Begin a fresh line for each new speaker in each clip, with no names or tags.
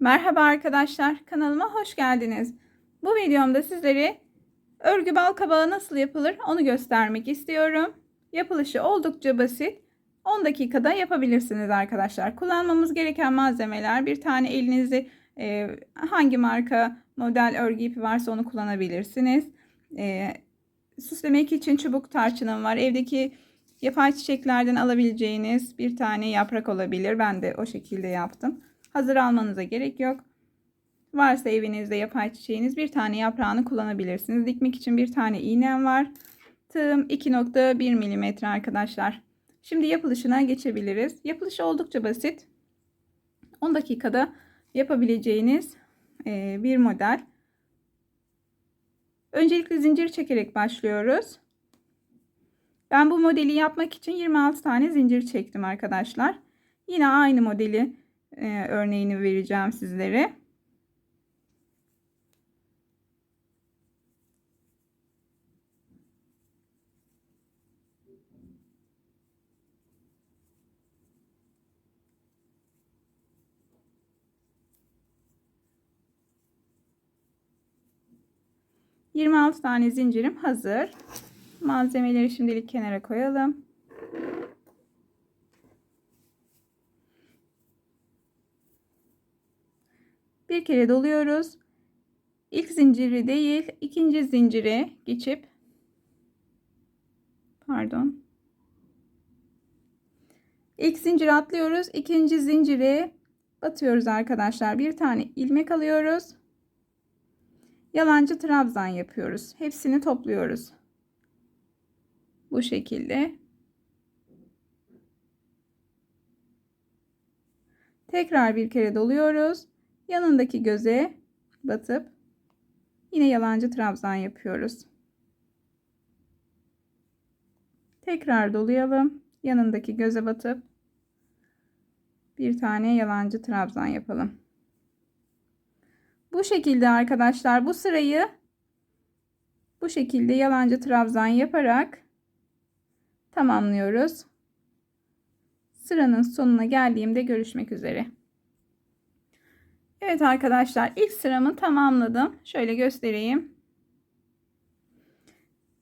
Merhaba arkadaşlar, kanalıma hoş geldiniz. Bu videomda sizlere örgü balkabağı nasıl yapılır onu göstermek istiyorum. Yapılışı oldukça basit. 10 dakikada yapabilirsiniz arkadaşlar. Kullanmamız gereken malzemeler: bir tane elinizi hangi marka model örgü ipi varsa onu kullanabilirsiniz. Süslemek için çubuk tarçınım var. Evdeki yapay çiçeklerden alabileceğiniz bir tane yaprak olabilir. Ben de o şekilde yaptım. Hazır almanıza gerek yok. Varsa evinizde yapay çiçeğiniz, bir tane yaprağını kullanabilirsiniz. Dikmek için bir tane iğnem var. Tığım 2,1 mm arkadaşlar. Şimdi yapılışına geçebiliriz. Yapılışı oldukça basit. 10 dakikada yapabileceğiniz bir model. Öncelikle zincir çekerek başlıyoruz. Ben bu modeli yapmak için 26 tane zincir çektim arkadaşlar. Yine aynı modeli örneğini vereceğim sizlere. ...26 tane zincirim hazır. Malzemeleri şimdilik kenara koyalım. Bir kere doluyoruz. İlk zinciri değil, ikinci zincire geçip ilk zinciri atlıyoruz. İkinci zincire batıyoruz arkadaşlar. Bir tane ilmek alıyoruz. Yalancı trabzan yapıyoruz. Hepsini topluyoruz. Bu şekilde. Tekrar bir kere doluyoruz. Yanındaki göze batıp yine yalancı trabzan yapıyoruz. Tekrar dolayalım. Yanındaki göze batıp bir tane yalancı trabzan yapalım. Bu şekilde arkadaşlar, bu sırayı bu şekilde yalancı trabzan yaparak tamamlıyoruz. Sıranın sonuna geldiğimde görüşmek üzere. Evet arkadaşlar, ilk sıramı tamamladım. Şöyle göstereyim.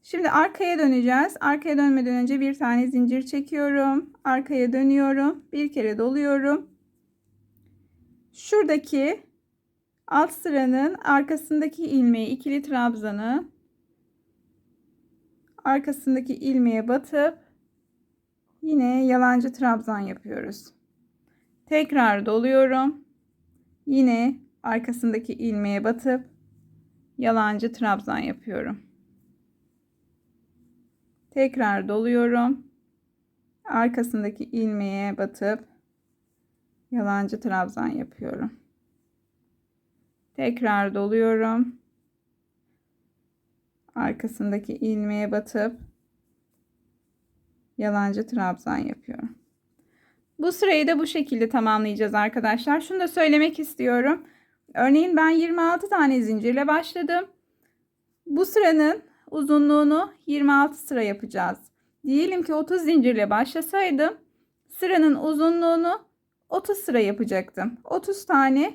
Şimdi arkaya döneceğiz. Arkaya dönmeden önce bir tane zincir çekiyorum. Arkaya dönüyorum. Bir kere doluyorum. Şuradaki alt sıranın arkasındaki ilmeği, ikili trabzanı arkasındaki ilmeğe batıp yine yalancı trabzan yapıyoruz. Tekrar doluyorum. Yine arkasındaki ilmeğe batıp yalancı trabzan yapıyorum. Tekrar doluyorum. Arkasındaki ilmeğe batıp yalancı trabzan yapıyorum. Tekrar doluyorum. Arkasındaki ilmeğe batıp yalancı trabzan yapıyorum. Bu sırayı da bu şekilde tamamlayacağız arkadaşlar. Şunu da söylemek istiyorum. Örneğin ben 26 tane zincirle başladım. Bu sıranın uzunluğunu 26 sıra yapacağız. Diyelim ki 30 zincirle başlasaydım sıranın uzunluğunu 30 sıra yapacaktım. 30 tane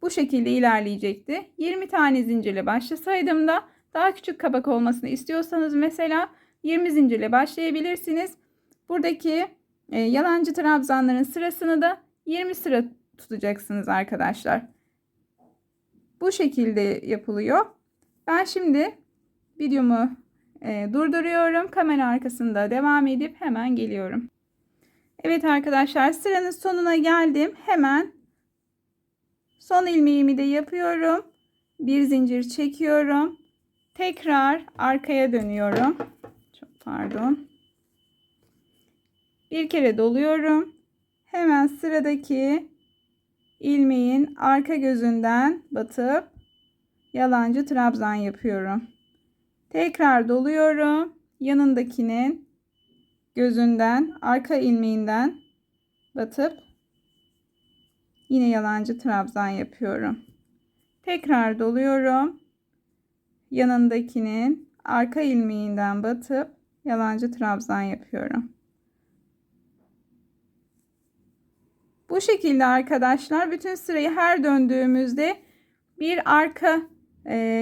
bu şekilde ilerleyecekti. 20 tane zincirle başlasaydım da daha küçük kabak olmasını istiyorsanız mesela 20 zincirle başlayabilirsiniz. Buradaki yalancı trabzanların sırasını da 20 sıra tutacaksınız arkadaşlar. Bu şekilde yapılıyor. Ben şimdi videomu durduruyorum. Kamera arkasında devam edip hemen geliyorum. Evet arkadaşlar, sıranın sonuna geldim. Hemen son ilmeğimi de yapıyorum. Bir zincir çekiyorum. Tekrar arkaya dönüyorum. Çok pardon. Bir kere doluyorum. Hemen sıradaki ilmeğin arka gözünden batıp yalancı trabzan yapıyorum. Tekrar doluyorum. Yanındakinin gözünden, arka ilmeğinden batıp yine yalancı trabzan yapıyorum. Tekrar doluyorum. Yanındakinin arka ilmeğinden batıp yalancı trabzan yapıyorum. Bu şekilde arkadaşlar bütün sırayı her döndüğümüzde bir arka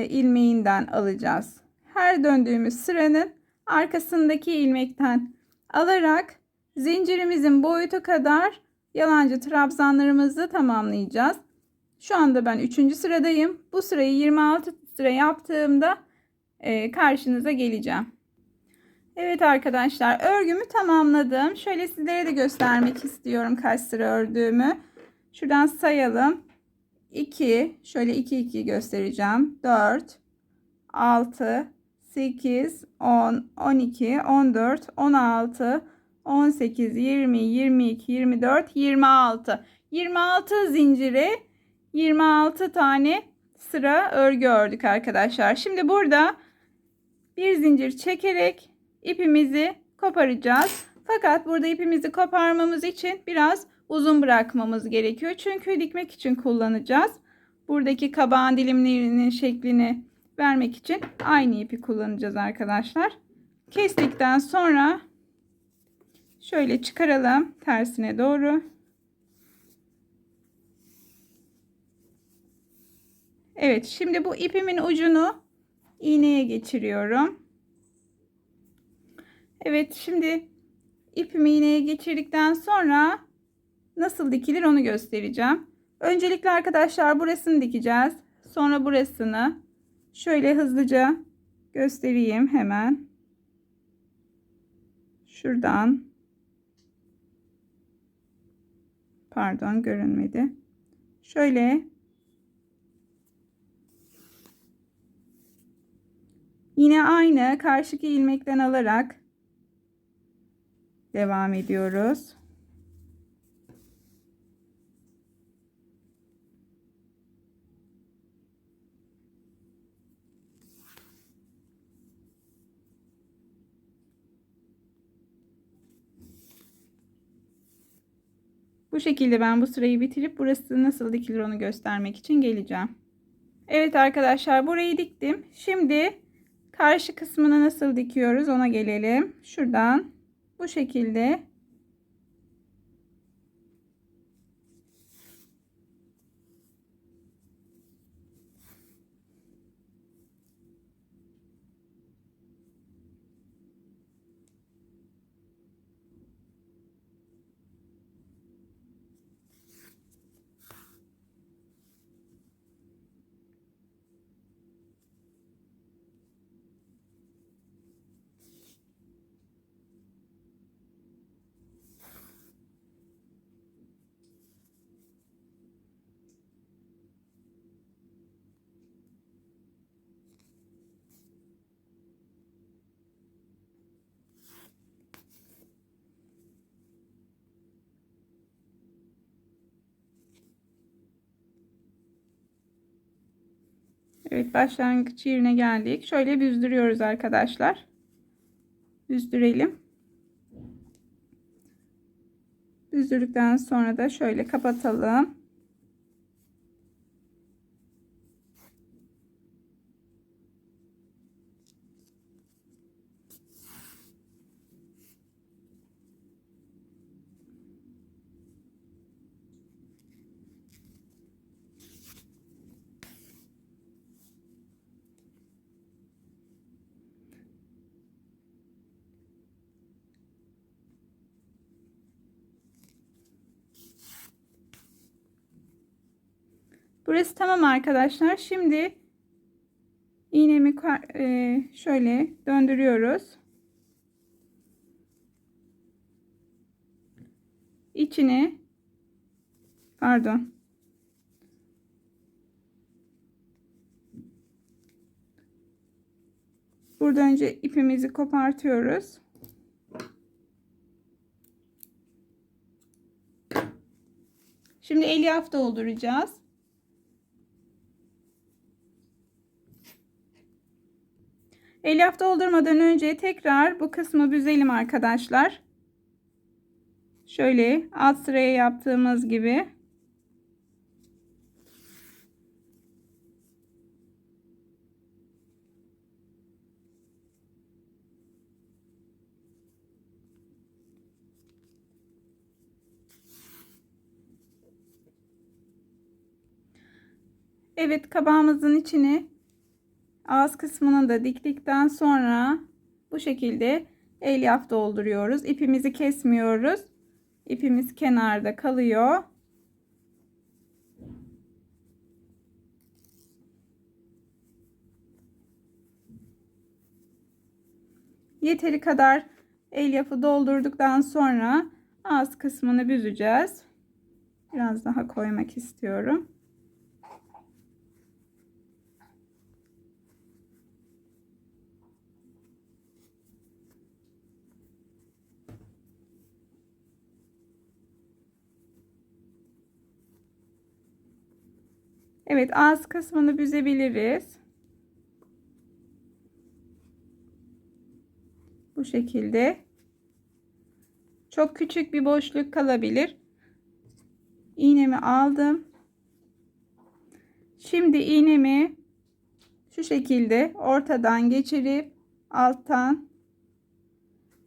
ilmeğinden alacağız. Her döndüğümüz sıranın arkasındaki ilmekten alarak zincirimizin boyutu kadar yalancı trabzanlarımızı tamamlayacağız. Şu anda ben 3. sıradayım. Bu sırayı 26 sıra yaptığımda karşınıza geleceğim. Evet arkadaşlar, örgümü tamamladım. Şöyle sizlere de göstermek istiyorum kaç sıra ördüğümü. Şuradan sayalım. 2, şöyle 2 2 göstereceğim. 4, 6, 8, 10, 12, 14, 16, 18, 20, 22, 24, 26. 26 zinciri 26 tane sıra örgü ördük arkadaşlar. Şimdi burada bir zincir çekerek ipimizi koparacağız. Fakat burada ipimizi koparmamız için biraz uzun bırakmamız gerekiyor. Çünkü dikmek için kullanacağız. Buradaki kabağın dilimlerinin şeklini vermek için aynı ipi kullanacağız arkadaşlar. Kestikten sonra şöyle çıkaralım tersine doğru. Evet, şimdi bu ipimin ucunu iğneye geçiriyorum. Evet, şimdi ipimi iğneye geçirdikten sonra nasıl dikilir onu göstereceğim. Öncelikle arkadaşlar burasını dikeceğiz. Sonra burasını şöyle hızlıca göstereyim hemen. Şuradan. Pardon, görünmedi. Şöyle yine aynı karşıki ilmekten alarak devam ediyoruz. Bu şekilde ben bu sırayı bitirip burası nasıl dikilir onu göstermek için geleceğim. Evet arkadaşlar, burayı diktim. Şimdi karşı kısmını nasıl dikiyoruz ona gelelim. Şuradan bu şekilde evet başlangıç yerine geldik. Şöyle büzdürüyoruz arkadaşlar. Büzdürelim. Büzdürdükten sonra da şöyle kapatalım. Burası tamam arkadaşlar. Şimdi iğnemi şöyle döndürüyoruz. İçine pardon. Burada önce ipimizi kopartıyoruz. Şimdi elyaf dolduracağız. Elyaf doldurmadan önce tekrar bu kısmı büzelim arkadaşlar. Şöyle alt sıraya yaptığımız gibi. Evet, kabağımızın içini ağız kısmını da diktikten sonra bu şekilde elyaf dolduruyoruz. İpimizi kesmiyoruz. İpimiz kenarda kalıyor. Yeteri kadar elyafı doldurduktan sonra ağız kısmını büzeceğiz. Biraz daha koymak istiyorum. Evet, ağız kısmını büzebiliriz. Bu şekilde. Çok küçük bir boşluk kalabilir. İğnemi aldım. Şimdi iğnemi şu şekilde ortadan geçirip alttan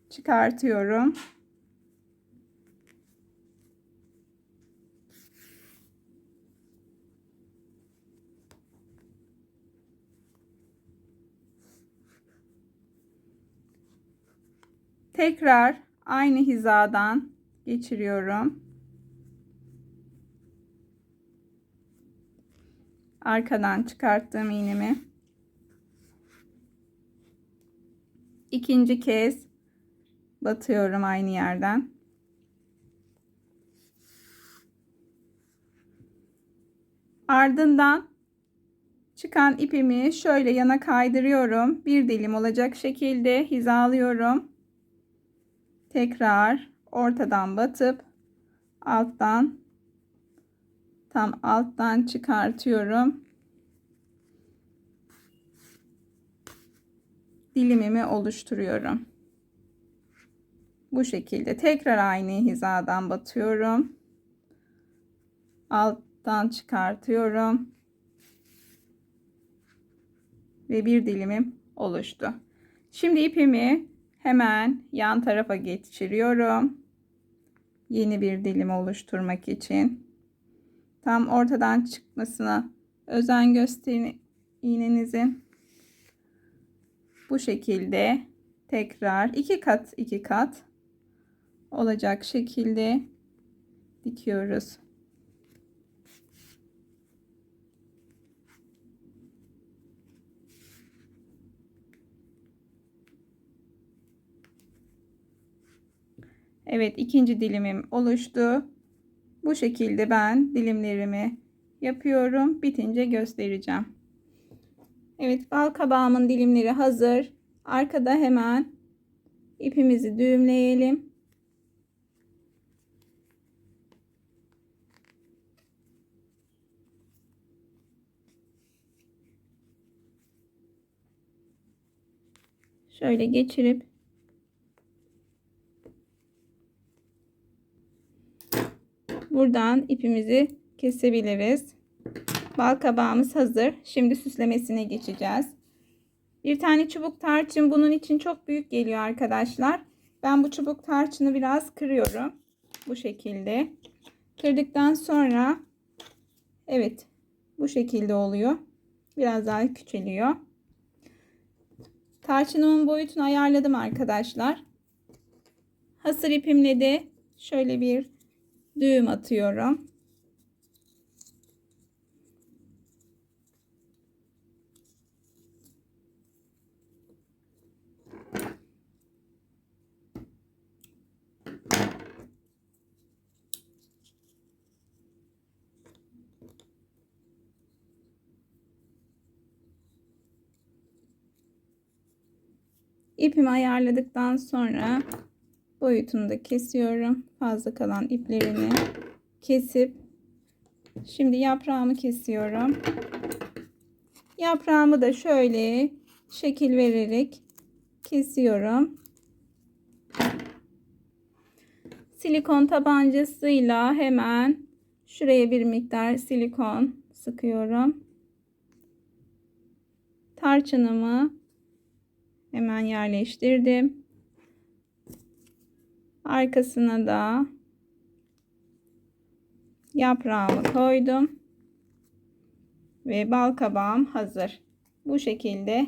çıkartıyorum. Tekrar aynı hizadan geçiriyorum. Arkadan çıkarttığım iğnemi ikinci kez batıyorum aynı yerden. Ardından çıkan ipimi şöyle yana kaydırıyorum. Bir dilim olacak şekilde hizalıyorum. Tekrar ortadan batıp alttan, tam alttan çıkartıyorum. Dilimimi oluşturuyorum. Bu şekilde tekrar aynı hizadan batıyorum. Alttan çıkartıyorum. Ve bir dilimim oluştu. Şimdi ipimi hemen yan tarafa geçiriyorum. Yeni bir dilim oluşturmak için. Tam ortadan çıkmasına özen gösterin iğnenizin. Bu şekilde tekrar iki kat olacak şekilde dikiyoruz. Evet, ikinci dilimim oluştu. Bu şekilde ben dilimlerimi yapıyorum. Bitince göstereceğim. Evet, bal kabağımın dilimleri hazır. Arkada hemen ipimizi düğümleyelim. Şöyle geçirip buradan ipimizi kesebiliriz. Bal kabağımız hazır. Şimdi süslemesine geçeceğiz. Bir tane çubuk tarçın bunun için çok büyük geliyor arkadaşlar. Ben bu çubuk tarçını biraz kırıyorum. Bu şekilde. Kırdıktan sonra evet, bu şekilde oluyor. Biraz daha küçülüyor. Tarçınımın boyutunu ayarladım arkadaşlar. Hasır ipimle de şöyle bir düğüm atıyorum. İpimi ayarladıktan sonra boyutunu da kesiyorum. Fazla kalan iplerini kesip şimdi yaprağımı kesiyorum. Yaprağımı da şöyle şekil vererek kesiyorum. Silikon tabancasıyla hemen şuraya bir miktar silikon sıkıyorum. Tarçınımı hemen yerleştirdim. Arkasına da yaprağımı koydum. Ve bal kabağım hazır. Bu şekilde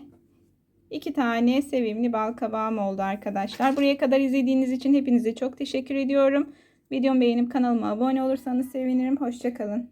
2 tane sevimli bal kabağım oldu arkadaşlar. Buraya kadar izlediğiniz için hepinize çok teşekkür ediyorum. Videomu beğenip kanalıma abone olursanız sevinirim. Hoşça kalın.